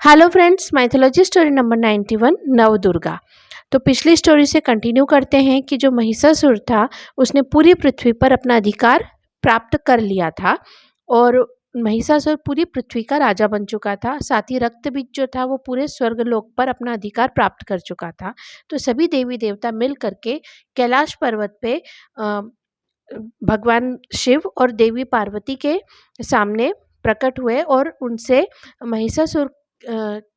Hello friends, mythology story number 91 Navdurga. तो पिछली story से कंटिन्यू करते हैं कि जो महिषासुर था उसने पूरी पृथ्वी पर अपना अधिकार प्राप्त कर लिया था और महिषासुर पूरी पृथ्वी का राजा बन चुका था। साथ ही रक्तबीज जो था वो पूरे स्वर्गलोक पर अपना अधिकार प्राप्त कर चुका था। तो सभी देवी देवता मिल करके कैलाश पर्वत पे भगवान शिव और देवी पार्वती के सामने प्रकट हुए और उनसे महिषासुर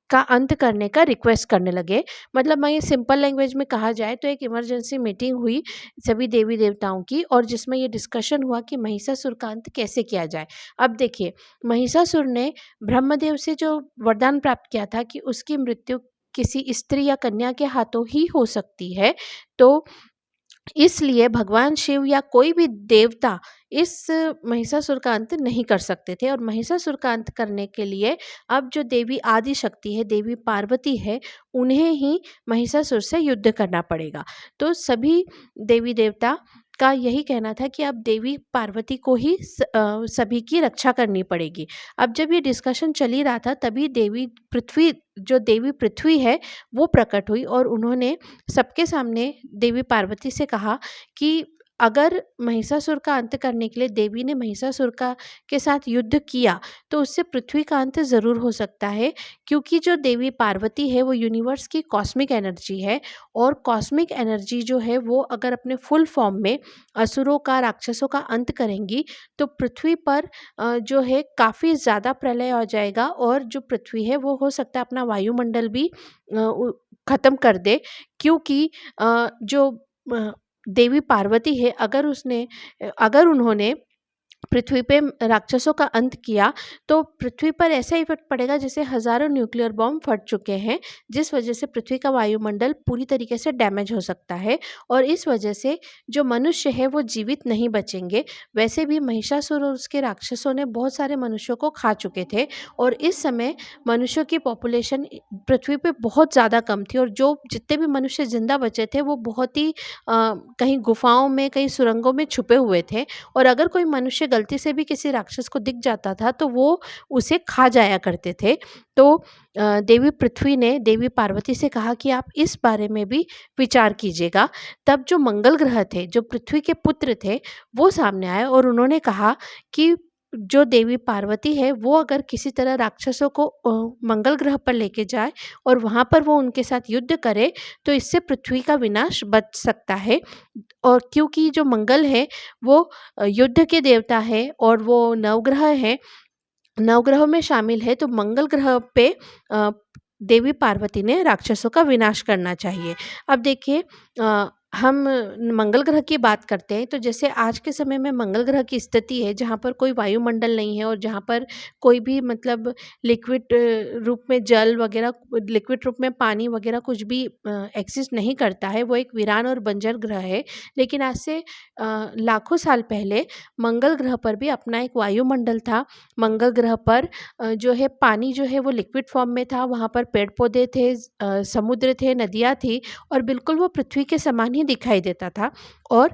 का अंत करने का रिक्वेस्ट करने लगे। मतलब मैं ये सिंपल लैंग्वेज में कहा जाए तो एक इमरजेंसी मीटिंग हुई सभी देवी देवताओं की, और जिसमें ये डिस्कशन हुआ कि महिषासुर का अंत कैसे किया जाए। अब देखिए, महिषासुर ने ब्रह्मदेव से जो वरदान प्राप्त किया था कि उसकी मृत्यु किसी स्त्री या कन्या के हाथों ही हो सकती है, तो इसलिए भगवान शिव या कोई भी देवता इस महिषासुर का अंत नहीं कर सकते थे। और महिषासुर का अंत करने के लिए अब जो देवी आदि शक्ति है, देवी पार्वती है, उन्हें ही महिषासुर से युद्ध करना पड़ेगा। तो सभी देवी देवता का यही कहना था कि अब देवी पार्वती को ही सभी की रक्षा करनी पड़ेगी। अब जब ये डिस्कशन चल ही रहा था तभी देवी पृथ्वी है वो प्रकट हुई और उन्होंने सबके सामने देवी पार्वती से कहा कि अगर महिषासुर का अंत करने के लिए देवी ने महिषासुर का के साथ युद्ध किया तो उससे पृथ्वी का अंत ज़रूर हो सकता है, क्योंकि जो देवी पार्वती है वो यूनिवर्स की कॉस्मिक एनर्जी है। और कॉस्मिक एनर्जी जो है वो अगर अपने फुल फॉर्म में असुरों का, राक्षसों का अंत करेंगी तो पृथ्वी पर जो है काफ़ी ज़्यादा प्रलय हो जाएगा और जो पृथ्वी है वो हो सकता है अपना वायुमंडल भी ख़त्म कर दे। क्योंकि जो देवी पार्वती है, अगर उन्होंने पृथ्वी पे राक्षसों का अंत किया तो पृथ्वी पर ऐसा इफेक्ट पड़ेगा जैसे हजारों न्यूक्लियर बॉम्ब फट चुके हैं, जिस वजह से पृथ्वी का वायुमंडल पूरी तरीके से डैमेज हो सकता है और इस वजह से जो मनुष्य है वो जीवित नहीं बचेंगे। वैसे भी महिषासुर और उसके राक्षसों ने बहुत सारे मनुष्यों को खा चुके थे और इस समय मनुष्यों की पॉपुलेशन पृथ्वी पे बहुत ज़्यादा कम थी और जो जितने भी मनुष्य जिंदा बचे थे वो बहुत ही कहीं गुफाओं में, कहीं सुरंगों में छुपे हुए थे। और अगर कोई मनुष्य गलती से भी किसी राक्षस को दिख जाता था तो वो उसे खा जाया करते थे। तो देवी पृथ्वी ने देवी पार्वती से कहा कि आप इस बारे में भी विचार कीजिएगा। तब जो मंगल ग्रह थे, जो पृथ्वी के पुत्र थे, वो सामने आए और उन्होंने कहा कि जो देवी पार्वती है वो अगर किसी तरह राक्षसों को मंगल ग्रह पर लेके जाए और वहाँ पर वो उनके साथ युद्ध करे तो इससे पृथ्वी का विनाश बच सकता है। और क्योंकि जो मंगल है वो युद्ध के देवता है और वो नवग्रह है, नवग्रहों में शामिल है, तो मंगल ग्रह पे देवी पार्वती ने राक्षसों का विनाश करना चाहिए। अब देखिए, हम मंगल ग्रह की बात करते हैं तो जैसे आज के समय में मंगल ग्रह की स्थिति है जहाँ पर कोई वायुमंडल नहीं है और जहाँ पर कोई भी मतलब लिक्विड रूप में जल वगैरह, लिक्विड रूप में पानी वगैरह कुछ भी एग्जिस्ट नहीं करता है, वो एक वीरान और बंजर ग्रह है। लेकिन आज से लाखों साल पहले मंगल ग्रह पर भी अपना एक वायुमंडल था। मंगल ग्रह पर जो है पानी जो है वो लिक्विड फॉर्म में था, वहाँ पर पेड़ पौधे थे, समुद्र थे, नदियाँ थी और बिल्कुल वो पृथ्वी के समान ही दिखाई देता था। और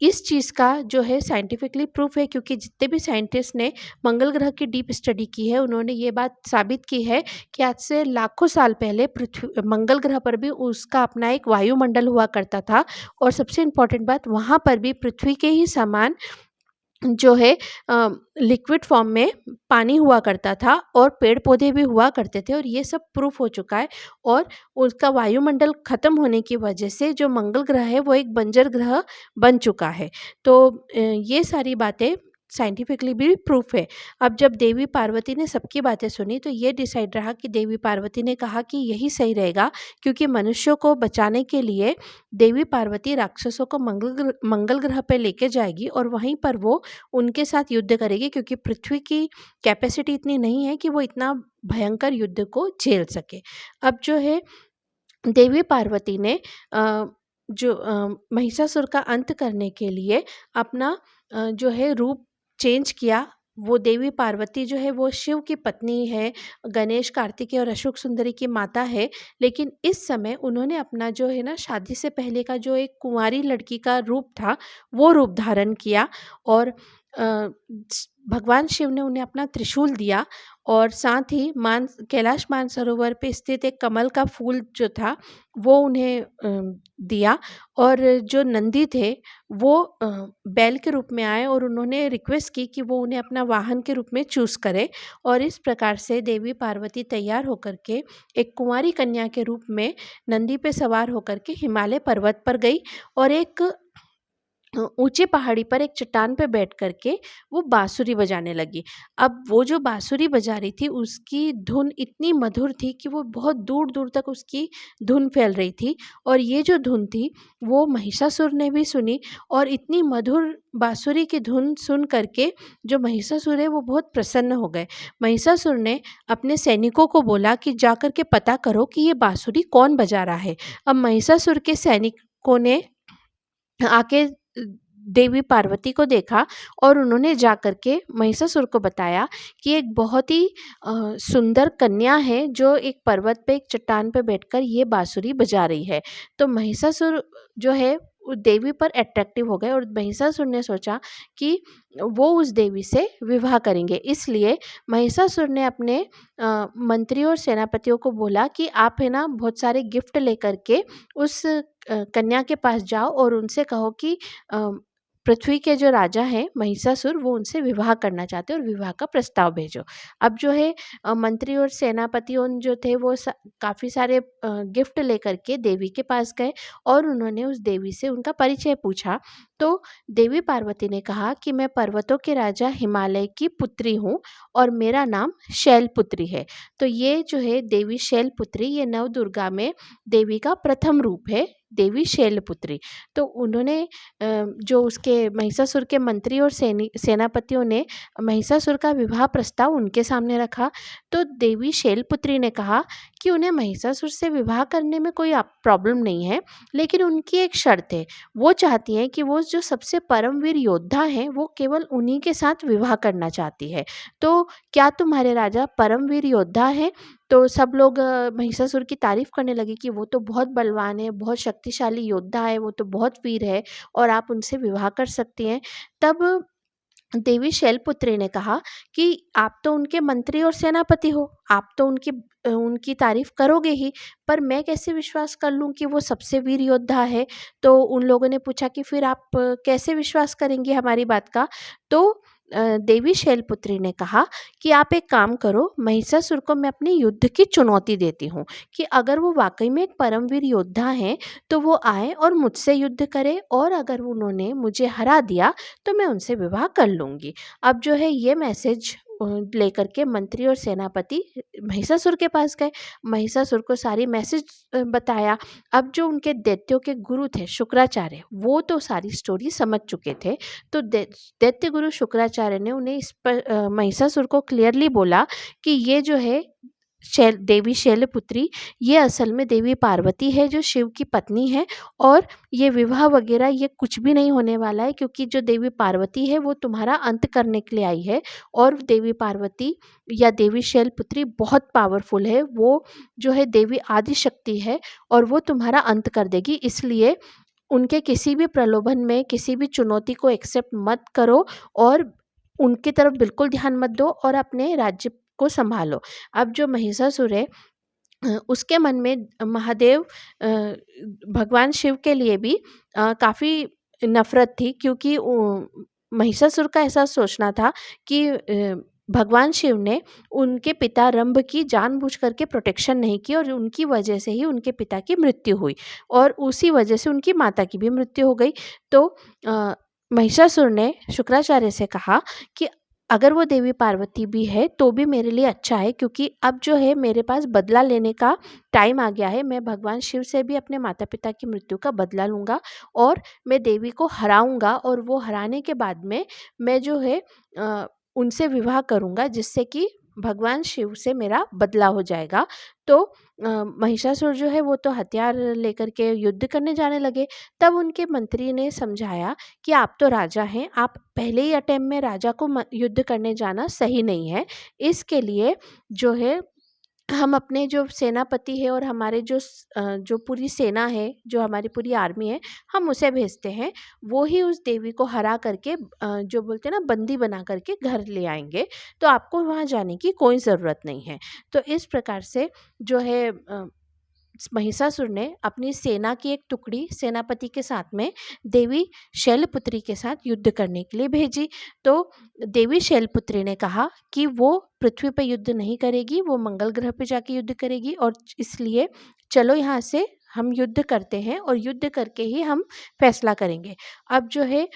इस चीज़ का जो है साइंटिफिकली प्रूफ है, क्योंकि जितने भी साइंटिस्ट ने मंगल ग्रह की डीप स्टडी की है उन्होंने ये बात साबित की है कि आज से लाखों साल पहले पृथ्वी मंगल ग्रह पर भी उसका अपना एक वायुमंडल हुआ करता था। और सबसे इम्पोर्टेंट बात, वहाँ पर भी पृथ्वी के ही समान जो है लिक्विड फॉर्म में पानी हुआ करता था और पेड़ पौधे भी हुआ करते थे और ये सब प्रूफ हो चुका है। और उसका वायुमंडल खत्म होने की वजह से जो मंगल ग्रह है वो एक बंजर ग्रह बन चुका है। तो ये सारी बातें साइंटिफिकली भी प्रूफ है। अब जब देवी पार्वती ने सबकी बातें सुनी तो ये डिसाइड रहा कि देवी पार्वती ने कहा कि यही सही रहेगा, क्योंकि मनुष्यों को बचाने के लिए देवी पार्वती राक्षसों को मंगल ग्रह पे लेके जाएगी और वहीं पर वो उनके साथ युद्ध करेगी, क्योंकि पृथ्वी की कैपेसिटी इतनी नहीं है कि वो इतना भयंकर युद्ध को झेल सके। अब जो है देवी पार्वती ने महिषासुर का अंत करने के लिए अपना जो है रूप चेंज किया। वो देवी पार्वती जो है वो शिव की पत्नी है, गणेश, कार्तिकेय और अशोक सुंदरी की माता है। लेकिन इस समय उन्होंने अपना जो है ना शादी से पहले का जो एक कुंवारी लड़की का रूप था वो रूप धारण किया और भगवान शिव ने उन्हें अपना त्रिशूल दिया और साथ ही कैलाश मानसरोवर पे स्थित एक कमल का फूल जो था वो उन्हें दिया। और जो नंदी थे वो बैल के रूप में आए और उन्होंने रिक्वेस्ट की कि वो उन्हें अपना वाहन के रूप में चूज़ करें। और इस प्रकार से देवी पार्वती तैयार होकर के एक कुँवारी कन्या के रूप में नंदी पे सवार होकर के हिमालय पर्वत पर गई और एक ऊँची पहाड़ी पर एक चट्टान पे बैठ कर के वो बाँसुरी बजाने लगी। अब वो जो बाँसुरी बजा रही थी उसकी धुन इतनी मधुर थी कि वो बहुत दूर-दूर तक उसकी धुन फैल रही थी। और ये जो धुन थी वो महिषासुर ने भी सुनी और इतनी मधुर बाँसुरी की धुन सुन कर के जो महिषासुर है वो बहुत प्रसन्न हो गए। महिषासुर ने अपने सैनिकों को बोला कि जाकर के पता करो कि ये बाँसुरी कौन बजा रहा है। अब महिषासुर के सैनिकों ने आके देवी पार्वती को देखा और उन्होंने जाकर के महिषासुर को बताया कि एक बहुत ही सुंदर कन्या है जो एक पर्वत पे एक चट्टान पे बैठकर ये बांसुरी बजा रही है। तो महिषासुर जो है वो देवी पर अट्रैक्टिव हो गए और महिषासुर ने सोचा कि वो उस देवी से विवाह करेंगे। इसलिए महिषासुर ने अपने मंत्री और सेनापतियों को बोला कि आप है ना बहुत सारे गिफ्ट लेकर के उस कन्या के पास जाओ और उनसे कहो कि पृथ्वी के जो राजा हैं महिषासुर वो उनसे विवाह करना चाहते हैं और विवाह का प्रस्ताव भेजो। अब जो है मंत्री और सेनापतियों जो थे वो काफ़ी सारे गिफ्ट लेकर के देवी के पास गए और उन्होंने उस देवी से उनका परिचय पूछा। तो देवी पार्वती ने कहा कि मैं पर्वतों के राजा हिमालय की पुत्री हूँ और मेरा नाम शैलपुत्री है। तो ये जो है देवी शैलपुत्री ये नवदुर्गा में देवी का प्रथम रूप है, देवी शैलपुत्री। तो उन्होंने जो उसके महिषासुर के मंत्री और सेनापतियों ने महिषासुर का विवाह प्रस्ताव उनके सामने रखा। तो देवी शैलपुत्री ने कहा कि उन्हें महिषासुर से विवाह करने में कोई प्रॉब्लम नहीं है, लेकिन उनकी एक शर्त है। वो चाहती हैं कि वो जो सबसे परमवीर योद्धा हैं वो केवल उन्हीं के साथ विवाह करना चाहती है। तो क्या तुम्हारे राजा परमवीर योद्धा हैं? तो सब लोग महिषासुर की तारीफ़ करने लगे कि वो तो बहुत बलवान है, बहुत शक्तिशाली योद्धा है, वो तो बहुत वीर है और आप उनसे विवाह कर सकती हैं। तब देवी शैलपुत्री ने कहा कि आप तो उनके मंत्री और सेनापति हो, आप तो उनकी तारीफ़ करोगे ही, पर मैं कैसे विश्वास कर लूँ कि वो सबसे वीर योद्धा है? तो उन लोगों ने पूछा कि फिर आप कैसे विश्वास करेंगी हमारी बात का? तो देवी शैलपुत्री ने कहा कि आप एक काम करो, महिषासुर को मैं अपनी युद्ध की चुनौती देती हूँ कि अगर वो वाक़ई में एक परमवीर योद्धा हैं, तो वो आएँ और मुझसे युद्ध करें और अगर उन्होंने मुझे हरा दिया, तो मैं उनसे विवाह कर लूँगी। अब जो है ये मैसेज लेकर के मंत्री और सेनापति महिषासुर के पास गए। महिषासुर को सारी मैसेज बताया। अब जो उनके दैत्यों के गुरु थे शुक्राचार्य, वो तो सारी स्टोरी समझ चुके थे। तो दैत्य गुरु शुक्राचार्य ने उन्हें इस पर महिषासुर को क्लियरली बोला कि ये जो है देवी शैलपुत्री ये असल में देवी पार्वती है जो शिव की पत्नी है और ये विवाह वगैरह ये कुछ भी नहीं होने वाला है, क्योंकि जो देवी पार्वती है वो तुम्हारा अंत करने के लिए आई है और देवी पार्वती या देवी शैलपुत्री बहुत पावरफुल है। वो जो है देवी आदिशक्ति है और वो तुम्हारा अंत कर देगी। इसलिए उनके किसी भी प्रलोभन में, किसी भी चुनौती को एक्सेप्ट मत करो और उनकी तरफ बिल्कुल ध्यान मत दो और अपने राज्य को सँभालो। अब जो महिषासुर है उसके मन में महादेव भगवान शिव के लिए भी काफ़ी नफ़रत थी, क्योंकि महिषासुर का ऐसा सोचना था कि भगवान शिव ने उनके पिता रंभ की जानबूझ करके प्रोटेक्शन नहीं की और उनकी वजह से ही उनके पिता की मृत्यु हुई और उसी वजह से उनकी माता की भी मृत्यु हो गई। तो महिषासुर ने शुक्राचार्य से कहा कि अगर वो देवी पार्वती भी है तो भी मेरे लिए अच्छा है, क्योंकि अब जो है मेरे पास बदला लेने का टाइम आ गया है। मैं भगवान शिव से भी अपने माता पिता की मृत्यु का बदला लूँगा और मैं देवी को हराऊँगा और वो हराने के बाद में मैं जो है उनसे विवाह करूँगा, जिससे कि भगवान शिव से मेरा बदला हो जाएगा। तो महिषासुर जो है वो तो हथियार लेकर के युद्ध करने जाने लगे। तब उनके मंत्री ने समझाया कि आप तो राजा हैं, आप पहले ही अटेम्प्ट में राजा को युद्ध करने जाना सही नहीं है। इसके लिए जो है हम अपने जो सेनापति है और हमारे जो पूरी सेना है, जो हमारी पूरी आर्मी है, हम उसे भेजते हैं। वो ही उस देवी को हरा करके जो बोलते हैं ना बंदी बना करके घर ले आएँगे, तो आपको वहाँ जाने की कोई ज़रूरत नहीं है। तो इस प्रकार से जो है महिषासुर ने अपनी सेना की एक टुकड़ी सेनापति के साथ में देवी शैलपुत्री के साथ युद्ध करने के लिए भेजी। तो देवी शैलपुत्री ने कहा कि वो पृथ्वी पे युद्ध नहीं करेगी, वो मंगल ग्रह पे जाके युद्ध करेगी, और इसलिए चलो यहाँ से हम युद्ध करते हैं और युद्ध करके ही हम फैसला करेंगे। अब जो है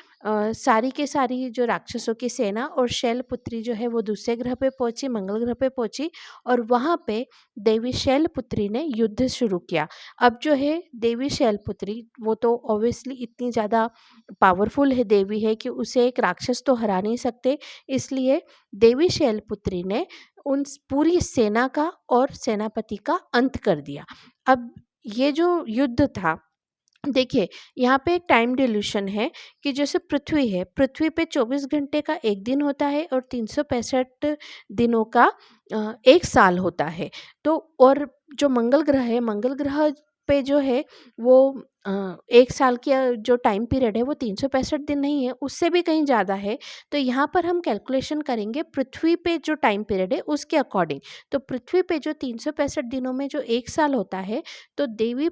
सारी के सारी जो राक्षसों की सेना और शैलपुत्री जो है वो दूसरे ग्रह पे पहुंची, मंगल ग्रह पे पहुंची, और वहाँ पे देवी शैलपुत्री ने युद्ध शुरू किया। अब जो है देवी शैलपुत्री वो तो ऑब्वियसली इतनी ज़्यादा पावरफुल है देवी है कि उसे एक राक्षस तो हरा नहीं सकते, इसलिए देवी शैलपुत्री ने उन पूरी सेना का और सेनापति का अंत कर दिया। अब ये जो युद्ध था, देखिए यहाँ पे एक टाइम डिल्यूशन है कि जैसे पृथ्वी है, पृथ्वी पे 24 घंटे का एक दिन होता है और 365 दिनों का एक साल होता है। तो और जो मंगल ग्रह है, मंगल ग्रह पे जो है वो एक साल की जो टाइम पीरियड है वो 365 दिन नहीं है, उससे भी कहीं ज़्यादा है। तो यहाँ पर हम कैलकुलेशन करेंगे पृथ्वी पे जो टाइम पीरियड है उसके अकॉर्डिंग। तो पृथ्वी पे जो 365 दिनों में जो एक साल होता है, तो देवी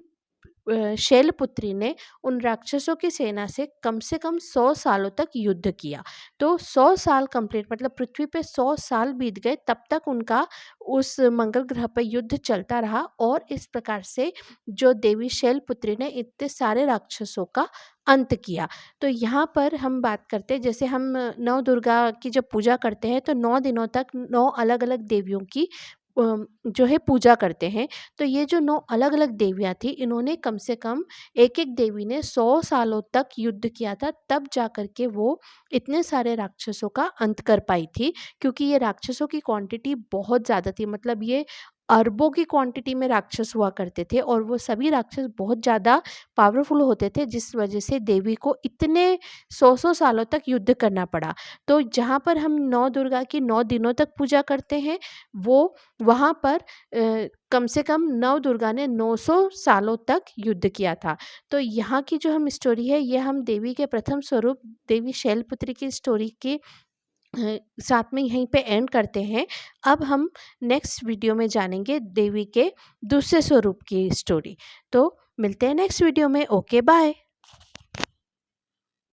शैलपुत्री ने उन राक्षसों की सेना से कम 100 सालों तक युद्ध किया। तो 100 साल कंप्लीट मतलब पृथ्वी पे 100 साल बीत गए, तब तक उनका उस मंगल ग्रह पर युद्ध चलता रहा, और इस प्रकार से जो देवी शैलपुत्री ने इतने सारे राक्षसों का अंत किया। तो यहाँ पर हम बात करते हैं, जैसे हम नौ दुर्गा की जब पूजा करते हैं तो 9 दिनों तक 9 अलग-अलग देवियों की जो है पूजा करते हैं। तो ये जो 9 अलग-अलग देवियाँ थी, इन्होंने कम से कम एक-एक देवी ने 100 सालों तक युद्ध किया था, तब जा कर के वो इतने सारे राक्षसों का अंत कर पाई थी। क्योंकि ये राक्षसों की क्वांटिटी बहुत ज़्यादा थी, मतलब ये अरबों की क्वांटिटी में राक्षस हुआ करते थे, और वो सभी राक्षस बहुत ज़्यादा पावरफुल होते थे, जिस वजह से देवी को इतने 100-100 सालों तक युद्ध करना पड़ा। तो जहाँ पर हम 9 दुर्गा की 9 दिनों तक पूजा करते हैं, वो वहाँ पर कम से कम नवदुर्गा ने 900 सालों तक युद्ध किया था। तो यहाँ की जो हम स्टोरी है, ये हम देवी के प्रथम स्वरूप देवी शैलपुत्री की स्टोरी के साथ में यहीं पे एंड करते हैं। अब हम नेक्स्ट वीडियो में जानेंगे देवी के दूसरे स्वरूप की स्टोरी। तो मिलते हैं नेक्स्ट वीडियो में। Okay, bye.